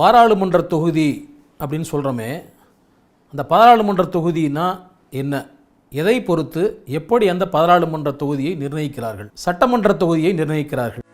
பாராளுமன்ற தொகுதி அப்படின்னு சொல்கிறோமே, அந்த பாராளுமன்ற தொகுதினா என்ன, எதை பொறுத்து எப்படி அந்த பாராளுமன்ற தொகுதியை நிர்ணயிக்கிறார்கள், சட்டமன்ற தொகுதியை நிர்ணயிக்கிறார்கள்?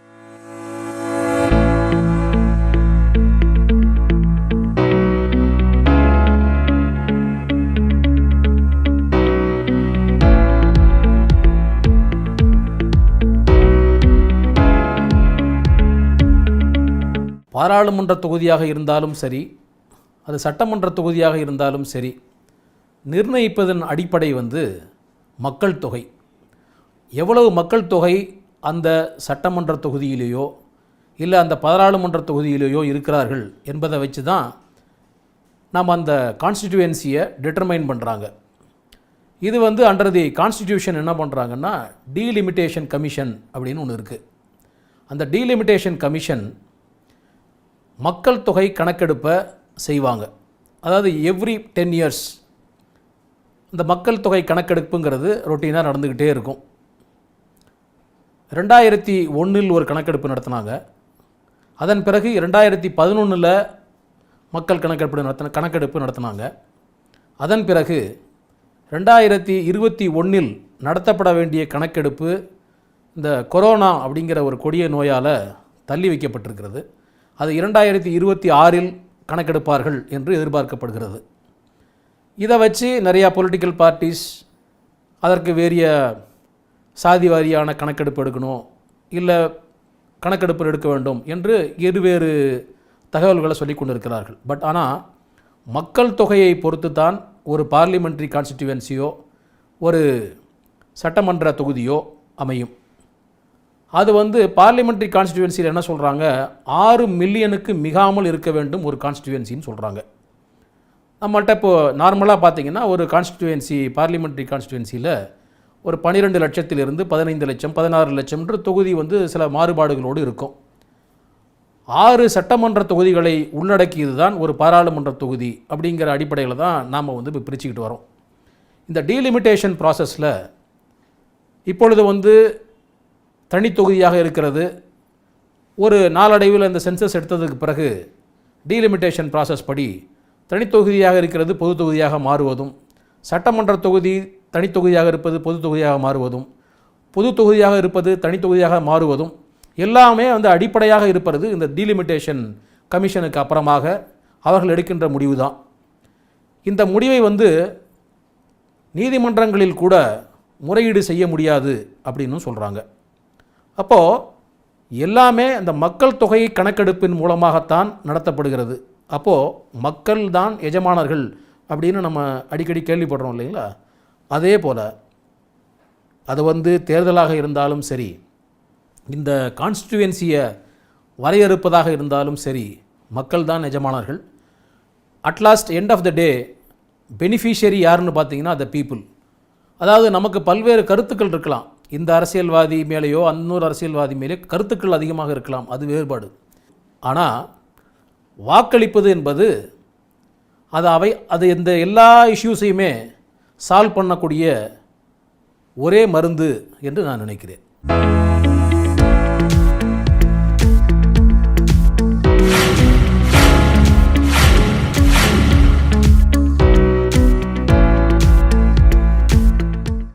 பாராளுமன்ற தொகுதியாக இருந்தாலும் சரி, அது சட்டமன்ற தொகுதியாக இருந்தாலும் சரி, நிர்ணயிப்பதன் அடிப்படை மக்கள் தொகை. எவ்வளவு மக்கள் தொகை அந்த சட்டமன்ற தொகுதியிலேயோ இல்லை அந்த பாராளுமன்ற தொகுதியிலேயோ இருக்கிறார்கள் என்பதை வச்சு தான் நாம் அந்த கான்ஸ்டிடியூவன்சியை டிட்டர்மைன் பண்ணுறாங்க. இது அண்டர் தி கான்ஸ்டிடியூஷன் என்ன பண்ணுறாங்கன்னா, டீலிமிட்டேஷன் கமிஷன் அப்படின்னு ஒன்று இருக்குது. அந்த டீலிமிட்டேஷன் கமிஷன் மக்கள் தொகை கணக்கெடுப்பை செய்வாங்க. அதாவது எவ்ரி 10 years இந்த மக்கள் தொகை கணக்கெடுப்புங்கிறது ரொட்டீனாக நடந்துக்கிட்டே இருக்கும். 2001 ஒரு கணக்கெடுப்பு நடத்தினாங்க. அதன் பிறகு 2011 மக்கள் கணக்கெடுப்பு நடத்தினாங்க. அதன் பிறகு 2021 நடத்தப்பட வேண்டிய கணக்கெடுப்பு இந்த கொரோனா அப்படிங்கிற ஒரு கொடிய நோயால் தள்ளி வைக்கப்பட்டிருக்கிறது. அது 2026 கணக்கெடுப்பார்கள் என்று எதிர்பார்க்கப்படுகிறது. இதை வச்சு நிறையா பொலிட்டிக்கல் பார்ட்டிஸ் அதற்கு வேறிய சாதி வாரியான கணக்கெடுப்பு எடுக்கணும், இல்லை கணக்கெடுப்பு எடுக்க வேண்டும் என்று இருவேறு தகவல்களை சொல்லி கொண்டிருக்கிறார்கள். பட் ஆனால் மக்கள் தொகையை பொறுத்து தான் ஒரு பார்லிமெண்ட்ரி கான்ஸ்டிடியூவன்சியோ ஒரு சட்டமன்ற தொகுதியோ அமையும். அது பார்லிமெண்ட்ரி கான்ஸ்டிடியூவன்சியில் என்ன சொல்கிறாங்க, 6 மில்லியனுக்கு மிகாமல் இருக்க வேண்டும் ஒரு கான்ஸ்டிடியூவன்சின்னு சொல்கிறாங்க. நம்மள்கிட்ட இப்போது நார்மலாக பார்த்திங்கன்னா ஒரு கான்ஸ்டிடியூவன்சி பார்லிமெண்ட்ரி கான்ஸ்டிடியூவன்சியில் ஒரு 12 லட்சத்திலிருந்து 15 லட்சம் 16 லட்சம்ன்ற தொகுதி சில மாறுபாடுகளோடு இருக்கும். 6 சட்டமன்ற தொகுதிகளை உள்ளடக்கியது தான் ஒரு பாராளுமன்ற தொகுதி அப்படிங்கிற அடிப்படையில் தான் நாம் இப்போ பிரிச்சுக்கிட்டு வரோம். இந்த டீலிமிட்டேஷன் ப்ராசஸில் இப்பொழுது தனி தொகுதியாக இருக்கிறது. ஒரு நாளடைவில் இந்த சென்சஸ் எடுத்ததுக்கு பிறகு டீலிமிட்டேஷன் ப்ராசஸ் படி தனித்தொகுதியாக இருக்கிறது பொது தொகுதியாக மாறுவதும், சட்டமன்ற தொகுதி தனி தொகுதியாக இருப்பது பொது தொகுதியாக மாறுவதும், பொது தொகுதியாக இருப்பது தனி தொகுதியாக மாறுவதும் எல்லாமே அடிப்படையாக இருப்பது இந்த டீலிமிட்டேஷன் கமிஷனுக்கு அப்புறமாக அவர்கள் எடுக்கின்ற முடிவு தான். இந்த முடிவை நீதிமன்றங்களில் கூட முறையீடு செய்ய முடியாது அப்படின்னு சொல்கிறாங்க. அப்போது எல்லாமே அந்த மக்கள் தொகை கணக்கெடுப்பின் மூலமாகத்தான் நடத்தப்படுகிறது. அப்போது மக்கள் தான் எஜமானர்கள் அப்படின்னு நம்ம அடிக்கடி கேள்விப்படுறோம் இல்லைங்களா? அதே போல் அது தேர்தலாக இருந்தாலும் சரி, இந்த கான்ஸ்டிடியூவன்சியை வரையறுப்பதாக இருந்தாலும் சரி, மக்கள் தான் எஜமானர்கள். At last end of the day beneficiary யாருன்னு பார்த்தீங்கன்னா த பீப்புள். அதாவது நமக்கு பல்வேறு கருத்துக்கள் இருக்கலாம், இந்த அரசியல்வாதி மேலேயோ இன்னொரு அரசியல்வாதி மேலே கருத்துக்கள் அதிகமாக இருக்கலாம், அது வேறுபாடு. ஆனால் வாக்களிப்பது என்பது அது இந்த எல்லா இஷ்யூஸையுமே சால்வ் பண்ணக்கூடிய ஒரே மருந்து என்று நான் நினைக்கிறேன்.